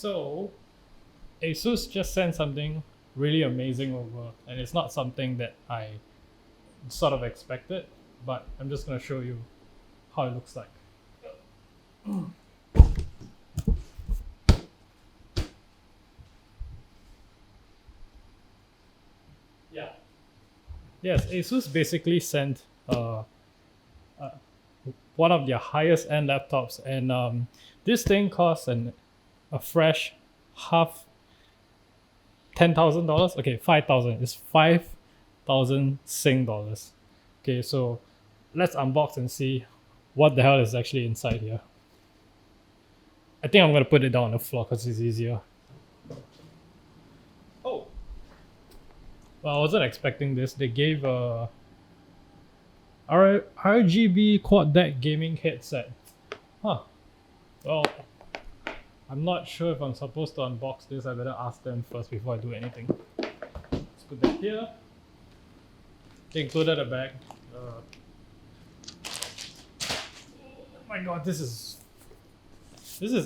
So Asus just sent something really amazing over, and it's not something that I sort of expected, but I'm just going to show you how it looks like. Yeah. Yes, Asus basically sent one of their highest end laptops, and this thing costs a fresh half $10,000. Okay, 5,000. It's 5,000 Sing dollars. Okay, so let's unbox and see what the hell is actually inside here. I think I'm gonna put it down on the floor because it's easier. Oh, well, I wasn't expecting this. They gave a RGB quad deck gaming headset. Huh. Well, I'm not sure if I'm supposed to unbox this. I better ask them first before I do anything. Let's put that here. They included a bag. Oh my god, this is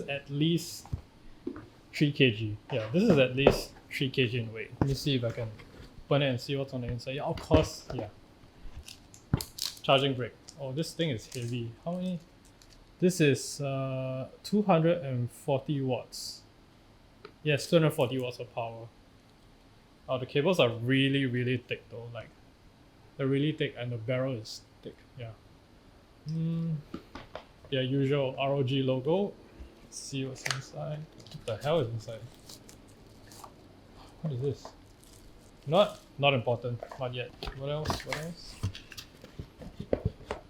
at least 3 kg. Yeah, this is at least 3 kg in weight. Let me see if I can open it and see what's on the inside. Yeah, of course, yeah. Charging brick. Oh, this thing is heavy. How many? This is 240 watts. Yes, 240 watts of power. Oh, the cables are really, really thick though. Like, they're really thick, and the barrel is thick. Yeah. Yeah, usual ROG logo. Let's see what's inside. What the hell is inside? What is this? Not important. Not yet. What else? What else?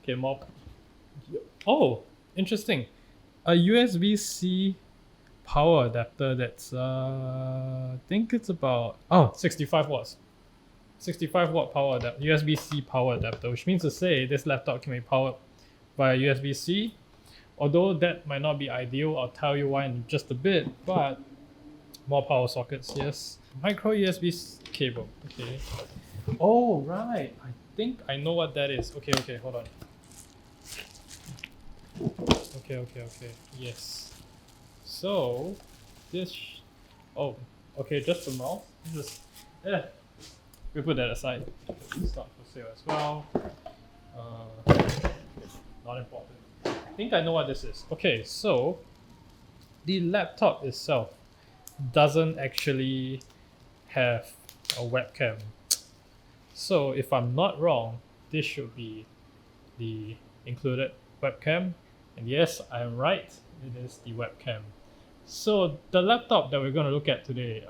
Okay, more. Oh, interesting. A USB-C power adapter that's I think it's about 65 watts. 65 watt power adapter, USB-C power adapter, which means to say this laptop can be powered via USB-C. Although that might not be ideal, I'll tell you why in just a bit, but more power sockets, yes. Micro USB cable, okay. Oh, right, I think I know what that is. Okay, hold on. Okay, yes. So, this, okay, just the mouse. We put that aside. It's not for sale as well. Not important. I think I know what this is. Okay, so the laptop itself doesn't actually have a webcam. So if I'm not wrong, this should be the included webcam. And yes, I'm right, it is the webcam. So the laptop that we're going to look at today,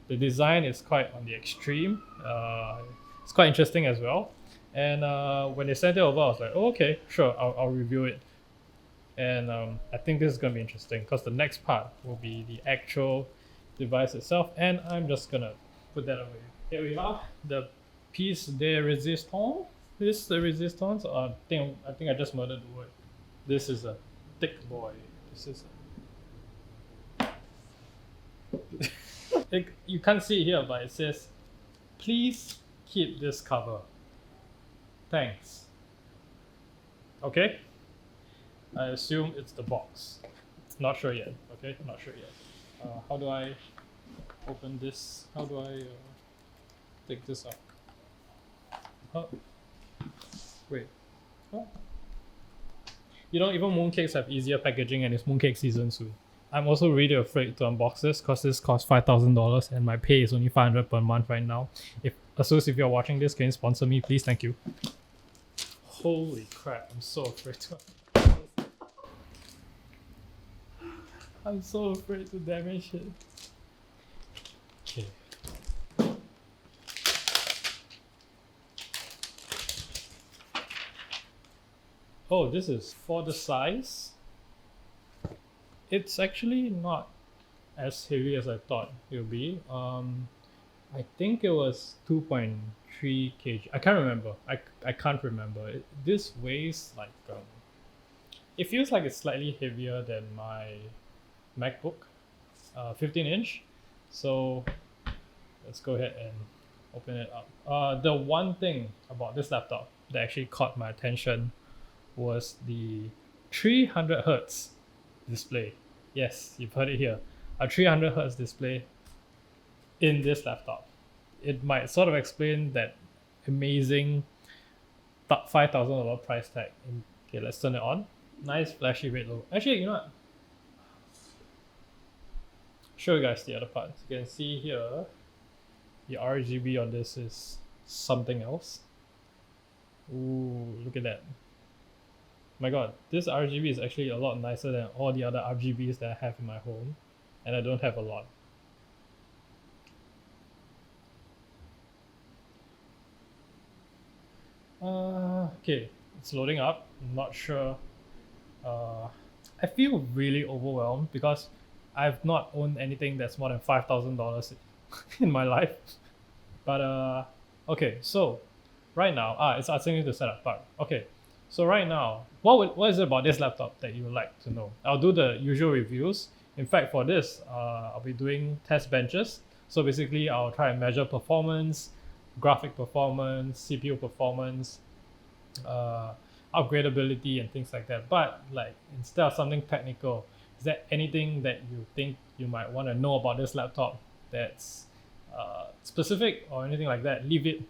the design is quite on the extreme. It's quite interesting as well. And when they sent it over, I was like, oh, okay, sure, I'll review it. And I think this is going to be interesting because the next part will be the actual device itself. And I'm just going to put that away. Here we are, the piece de resistance. This is the resistance. I think I just murdered the word. This is a thick boy. This is you can't see it here, but it says, please keep this cover. Thanks. Okay? I assume it's the box. Not sure yet. Okay? Not sure yet. How do I open this? How do I take this out? Wait. Oh. You know, even mooncakes have easier packaging, and it's mooncake season soon. I'm also really afraid to unbox this because this costs $5,000 and my pay is only $500 per month right now. If Asus, if you're watching this, can you sponsor me, please? Thank you. Holy crap! I'm so afraid to. I'm so afraid to damage it. Okay. Oh, this is for the size. It's actually not as heavy as I thought it would be. I think it was 2.3 kg. I can't remember. I can't remember. This weighs like it feels like it's slightly heavier than my MacBook, 15-inch. So let's go ahead and open it up. The one thing about this laptop that actually caught my attention was the 300 Hertz display. Yes, you've heard it here. a 300 Hertz display in this laptop. It might sort of explain that amazing $5,000 price tag. Okay, let's turn it on. Nice flashy red logo. Actually, you know what? Show you guys the other parts. You can see here the RGB on this is something else. Ooh, look at that. My god, this RGB is actually a lot nicer than all the other RGBs that I have in my home, and I don't have a lot. Okay, it's loading up. I'm not sure. I feel really overwhelmed because I've not owned anything that's more than $5,000 in my life. But okay, so right now, it's asking me to set up part. Okay, so right now, what is it about this laptop that you would like to know? I'll do the usual reviews. In fact, for this, I'll be doing test benches. So basically, I'll try and measure performance, graphic performance, CPU performance, upgradability, and things like that. But like instead of something technical, is there anything that you think you might want to know about this laptop that's specific or anything like that? Leave it,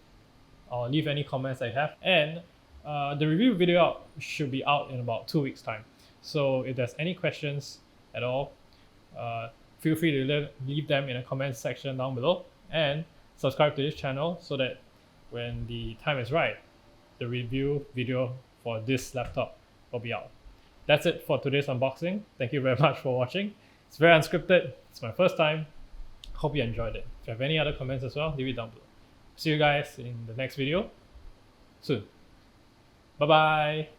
or leave any comments I have. And the review video should be out in about 2 weeks time. So if there's any questions at all, feel free to leave them in the comments section down below, and subscribe to this channel so that when the time is right, the review video for this laptop will be out. That's it for today's unboxing. Thank you very much for watching. It's very unscripted. It's my first time. Hope you enjoyed it. If you have any other comments as well, leave it down below. See you guys in the next video soon. Bye bye.